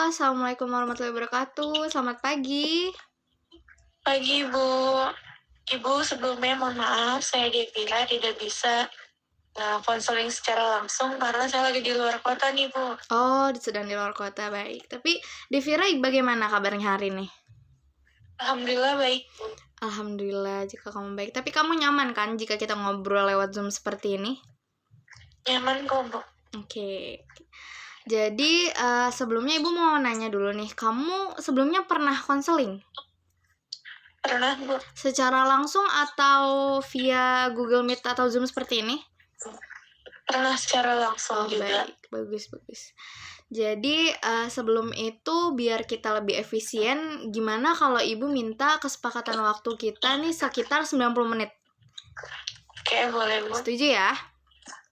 Assalamualaikum warahmatullahi wabarakatuh. Selamat pagi. Pagi Ibu. Ibu sebelumnya mohon maaf saya Devira tidak bisa konseling secara langsung karena saya lagi di luar kota nih Bu. Oh, sedang di luar kota, baik. Tapi Devira bagaimana kabarnya hari ini? Alhamdulillah baik Bu. Alhamdulillah jika kamu baik. Tapi kamu nyaman kan jika kita ngobrol lewat Zoom seperti ini? Nyaman kok Bu. Oke. Jadi sebelumnya Ibu mau nanya dulu nih, kamu sebelumnya pernah konseling? Pernah Bu. Secara langsung atau via Google Meet atau Zoom seperti ini? Pernah secara langsung juga. Baik, bagus. Jadi sebelum itu biar kita lebih efisien, gimana kalau Ibu minta kesepakatan waktu kita nih sekitar 90 menit? Oke, boleh Bu. Setuju ya?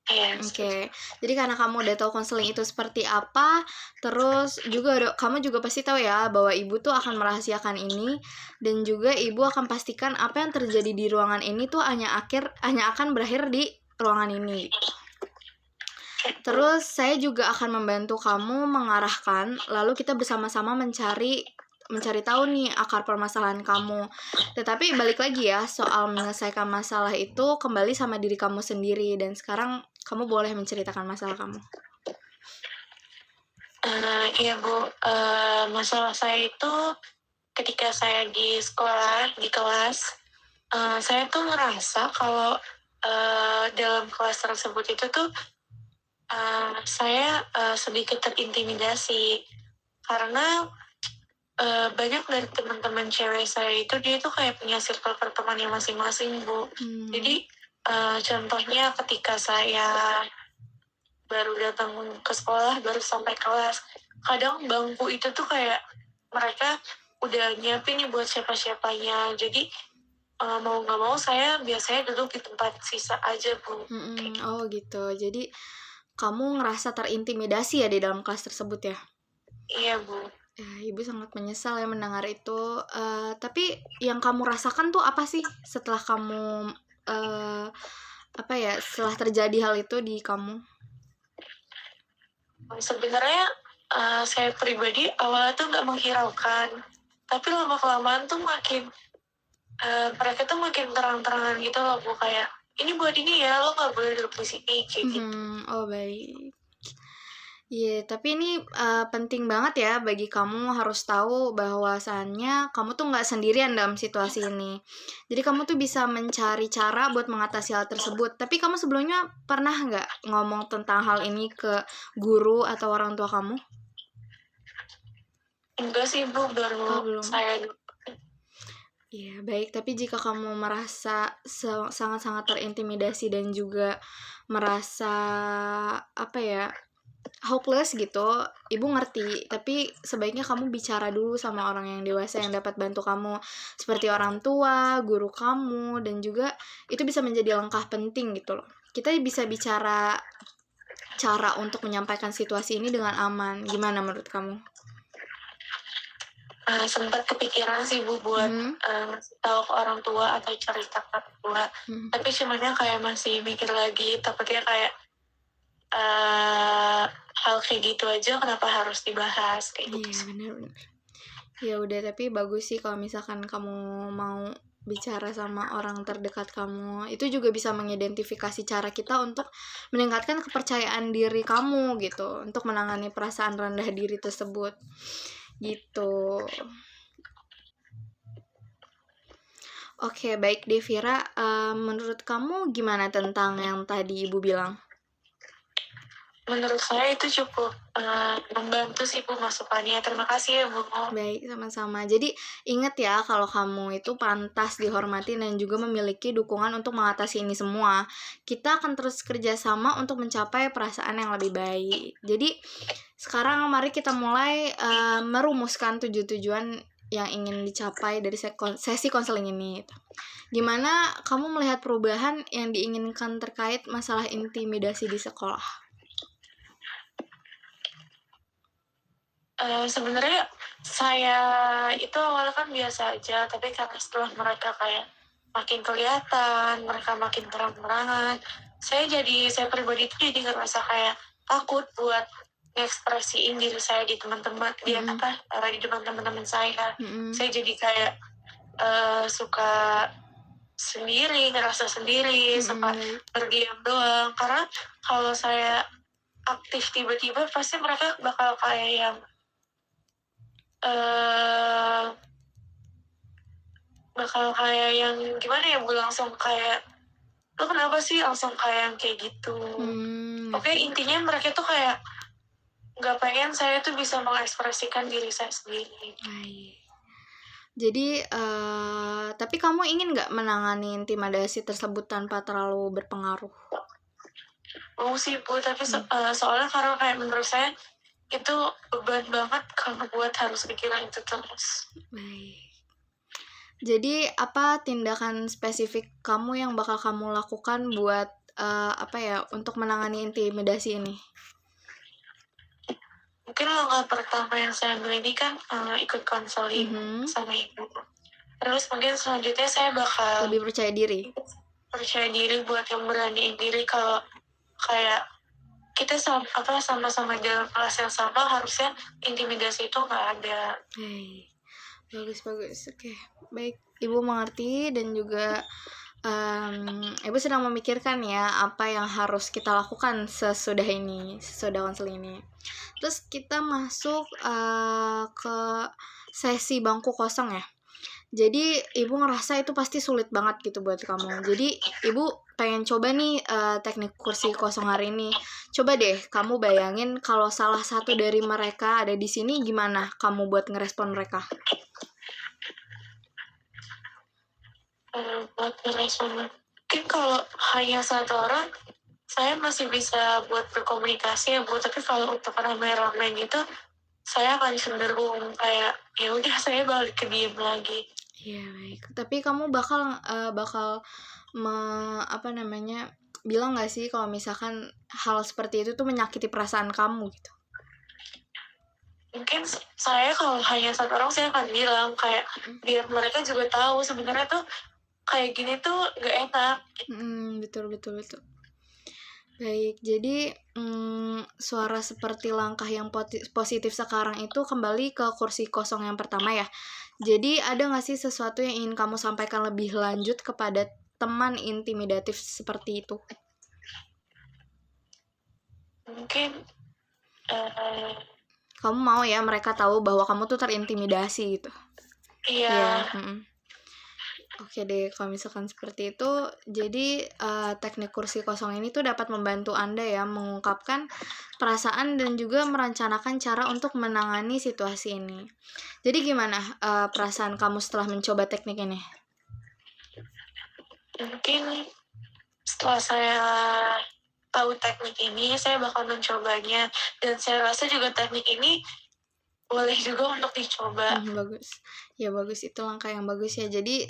Iya. Oke. Jadi karena kamu udah tahu konseling itu seperti apa, terus juga kamu juga pasti tahu ya bahwa Ibu tuh akan merahasiakan ini, dan juga Ibu akan pastikan apa yang terjadi di ruangan ini tuh hanya akan berakhir di ruangan ini. Terus saya juga akan membantu kamu mengarahkan, lalu kita bersama-sama mencari tahu nih akar permasalahan kamu. Tetapi balik lagi ya, soal menyelesaikan masalah itu kembali sama diri kamu sendiri, dan sekarang kamu boleh menceritakan masalah kamu. Iya Bu, masalah saya itu ketika saya di sekolah, di kelas, saya tuh ngerasa kalau dalam kelas tersebut itu tuh saya sedikit terintimidasi karena banyak dari teman-teman cewek saya itu dia tuh kayak punya circle pertemanannya masing-masing Bu. Jadi contohnya ketika saya baru datang ke sekolah, baru sampai kelas, kadang bangku itu tuh kayak mereka udah nyiapin nih buat siapa-siapanya. Jadi mau nggak mau saya biasanya duduk di tempat sisa aja Bu. Oh gitu. Jadi kamu ngerasa terintimidasi ya di dalam kelas tersebut ya? Iya Bu. Ibu sangat menyesal ya mendengar itu. Tapi yang kamu rasakan tuh apa sih setelah kamu setelah terjadi hal itu di kamu? Sebenarnya saya pribadi awalnya tuh nggak menghiraukan, tapi lama-kelamaan tuh makin mereka tuh makin terang-terangan gitu loh Bu, kayak ini buat ini ya, lo nggak boleh duduk di sini kayak gitu. Oh baik. Iya, tapi ini penting banget ya bagi kamu harus tahu bahwasannya kamu tuh nggak sendirian dalam situasi ini. Jadi kamu tuh bisa mencari cara buat mengatasi hal tersebut. Tapi kamu sebelumnya pernah nggak ngomong tentang hal ini ke guru atau orang tua kamu? Enggak sih Bu, baru belum. saya. Iya, baik. Tapi jika kamu merasa sangat-sangat terintimidasi dan juga merasa hopeless gitu, Ibu ngerti, tapi sebaiknya kamu bicara dulu sama orang yang dewasa yang dapat bantu kamu, seperti orang tua, guru kamu, dan juga itu bisa menjadi langkah penting gitu loh. Kita bisa bicara cara untuk menyampaikan situasi ini dengan aman. Gimana menurut kamu? Sempat kepikiran sih Bu buat ngasih tahu ke orang tua atau cerita ke orang tua, tapi sebenarnya kayak masih mikir lagi, takutnya kayak hal kayak gitu aja kenapa harus dibahas kayak gitu. Iya benar. Ya udah, tapi bagus sih kalau misalkan kamu mau bicara sama orang terdekat kamu. Itu juga bisa mengidentifikasi cara kita untuk meningkatkan kepercayaan diri kamu gitu, untuk menangani perasaan rendah diri tersebut gitu. Oke, baik Devira, menurut kamu gimana tentang yang tadi Ibu bilang? Menurut saya itu cukup membantu sih Bu masukannya. Terima kasih ya Bu. Baik, sama-sama. Jadi ingat ya kalau kamu itu pantas dihormati dan juga memiliki dukungan untuk mengatasi ini semua. Kita akan terus kerjasama untuk mencapai perasaan yang lebih baik. Jadi sekarang mari kita mulai merumuskan tujuan yang ingin dicapai dari sesi konseling ini. Gimana kamu melihat perubahan yang diinginkan terkait masalah intimidasi di sekolah? Sebenarnya saya itu awalnya kan biasa aja, tapi karena setelah mereka kayak makin kelihatan, mereka makin terang-terangan, saya pribadi itu jadi ngerasa kayak takut buat ngekspresiin diri saya di teman-teman, di depan teman-teman saya. Saya jadi kayak suka sendiri, ngerasa sendiri, suka berdiam doang. Karena kalau saya aktif tiba-tiba, pasti mereka bakal kayak yang gimana ya, Bu, langsung kayak, lo kenapa sih, langsung kayak yang kayak gitu. Oke, intinya mereka tuh kayak nggak pengen saya tuh bisa mengekspresikan diri saya sendiri. Jadi, tapi kamu ingin nggak menangani intimidasi tersebut tanpa terlalu berpengaruh? Mau sih, Bu, tapi soalnya karena kayak menurut saya itu beban banget kalau buat harus pikiran itu terus. Baik. Jadi apa tindakan spesifik kamu yang bakal kamu lakukan buat untuk menangani intimidasi ini? Mungkin langkah pertama yang saya ambil ini kan ikut konseling sama ibu. Terus mungkin selanjutnya saya bakal lebih percaya diri buat yang beraniin diri kalau kayak kita sama-sama dalam kelas yang sama, harusnya intimidasi itu nggak ada. Bagus. Oke. Baik, Ibu mengerti dan juga Ibu sedang memikirkan ya apa yang harus kita lakukan sesudah konseling ini. Terus kita masuk ke sesi bangku kosong ya. Jadi Ibu ngerasa itu pasti sulit banget gitu buat kamu. Jadi Ibu pengen coba nih teknik kursi kosong hari ini. Coba deh kamu bayangin kalau salah satu dari mereka ada di sini, gimana kamu buat ngerespon mereka? Buat ngerespon, mungkin kalau hanya satu orang saya masih bisa buat berkomunikasi ya, Bu. Tapi kalau untuk ramai-ramai gitu, saya akan cenderung kayak ya udah, saya balik ke diem lagi. Iya, baik. Tapi kamu bakal bilang nggak sih kalau misalkan hal seperti itu tuh menyakiti perasaan kamu gitu? Mungkin saya kalau hanya satu orang, saya akan bilang kayak biar mereka juga tahu sebenarnya tuh kayak gini tuh gak enak. Betul. Baik, jadi suara seperti langkah yang positif sekarang itu kembali ke kursi kosong yang pertama ya. Jadi ada nggak sih sesuatu yang ingin kamu sampaikan lebih lanjut kepada teman intimidatif seperti itu? Mungkin kamu mau ya mereka tahu bahwa kamu tuh terintimidasi gitu. Iya. Oke deh, kalau misalkan seperti itu, jadi teknik kursi kosong ini tuh dapat membantu Anda ya mengungkapkan perasaan dan juga merencanakan cara untuk menangani situasi ini. Jadi gimana perasaan kamu setelah mencoba teknik ini? Mungkin setelah saya tahu teknik ini, saya bakal mencobanya, dan saya rasa juga teknik ini boleh juga untuk dicoba. Bagus, itu langkah yang bagus ya. Jadi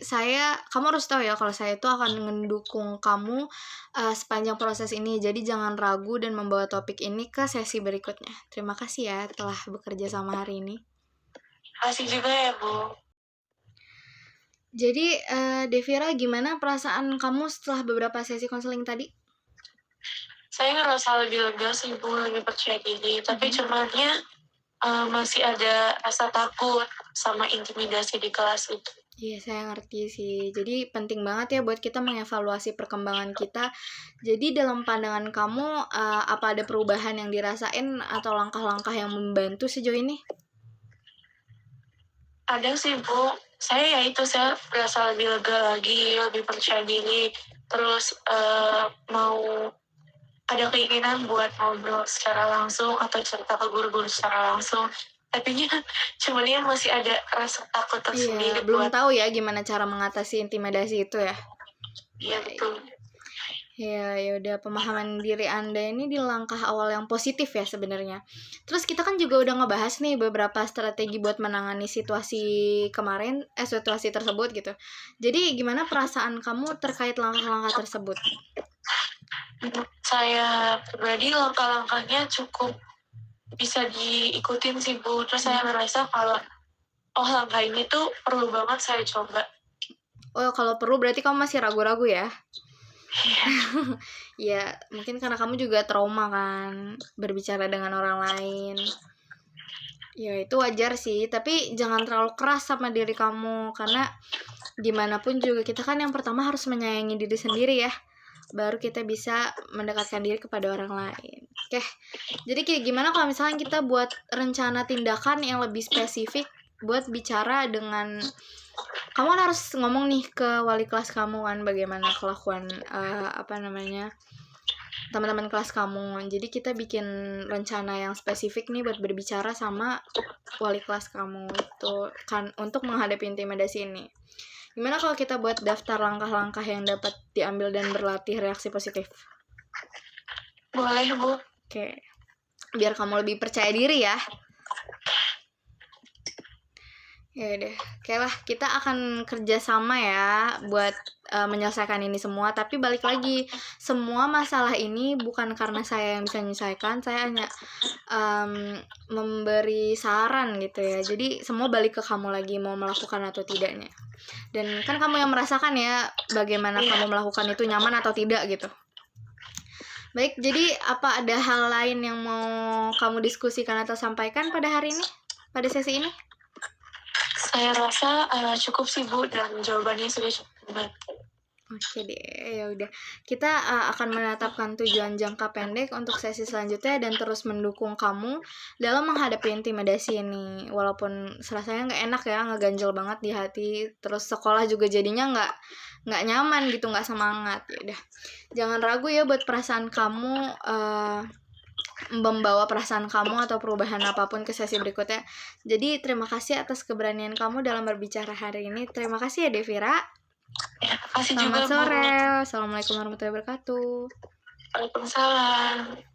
kamu harus tahu ya kalau saya itu akan mendukung kamu sepanjang proses ini. Jadi jangan ragu dan membawa topik ini ke sesi berikutnya. Terima kasih ya telah bekerja sama hari ini. Kasih juga ya, Bu. Jadi Devira, gimana perasaan kamu setelah beberapa sesi konseling tadi? Saya ngerasa lebih lega sih, Bu, lebih percaya diri. Tapi cumannya masih ada rasa takut sama intimidasi di kelas itu. Iya, saya ngerti sih. Jadi penting banget ya buat kita mengevaluasi perkembangan kita. Jadi dalam pandangan kamu, apa ada perubahan yang dirasain atau langkah-langkah yang membantu sejauh ini? Ada sih, Bu. Saya berasa lebih lega lagi, lebih percaya diri. Terus mau ada keinginan buat ngobrol secara langsung atau cerita ke guru-guru secara langsung. Tapi cuman masih ada rasa takut tersendiri. Belum tahu ya gimana cara mengatasi intimidasi itu ya. Iya, betul. Ya udah, pemahaman diri Anda ini di langkah awal yang positif ya sebenarnya. Terus kita kan juga udah ngebahas nih beberapa strategi buat menangani situasi tersebut gitu. Jadi gimana perasaan kamu terkait langkah-langkah tersebut? Saya pribadi langkah-langkahnya cukup bisa diikutin sih, Bu. Terus saya merasa kalau langkah ini tuh perlu banget saya coba. Kalau perlu berarti kamu masih ragu-ragu ya? Ya mungkin karena kamu juga trauma kan berbicara dengan orang lain. Ya itu wajar sih, tapi jangan terlalu keras sama diri kamu, karena gimana pun juga kita kan yang pertama harus menyayangi diri sendiri ya, baru kita bisa mendekatkan diri kepada orang lain. Oke, jadi kayak gimana kalau misalnya kita buat rencana tindakan yang lebih spesifik buat bicara dengan, kamu kan harus ngomong nih ke wali kelas kamu kan bagaimana kelakuan teman-teman kelas kamu. Jadi kita bikin rencana yang spesifik nih buat berbicara sama wali kelas kamu itu kan untuk menghadapi intimidasi ini. Gimana kalau kita buat daftar langkah-langkah yang dapat diambil dan berlatih reaksi positif? Boleh, Bu. Oke. Biar kamu lebih percaya diri ya. Ya udah, oke lah, kita akan kerja sama ya buat menyelesaikan ini semua. Tapi balik lagi, semua masalah ini bukan karena saya yang bisa menyelesaikan, saya hanya memberi saran gitu ya. Jadi semua balik ke kamu lagi mau melakukan atau tidaknya. Dan kan kamu yang merasakan ya bagaimana kamu melakukan itu nyaman atau tidak gitu. Baik, jadi apa ada hal lain yang mau kamu diskusikan atau sampaikan pada hari ini, pada sesi ini? Saya rasa cukup sih, Bu, dan jawabannya sudah cukup. Oke deh, ya udah. Kita akan menetapkan tujuan jangka pendek untuk sesi selanjutnya dan terus mendukung kamu dalam menghadapi intimidasi ini. Walaupun rasanya nggak enak ya, ngeganjel banget di hati. Terus sekolah juga jadinya nggak nyaman gitu, nggak semangat. Ya udah, jangan ragu ya buat perasaan kamu. Membawa perasaan kamu atau perubahan apapun ke sesi berikutnya. Jadi terima kasih atas keberanian kamu dalam berbicara hari ini. Terima kasih ya Devira. Ya, terima kasih juga, Selamat sore. Bu. Assalamualaikum warahmatullahi wabarakatuh. Waalaikumsalam.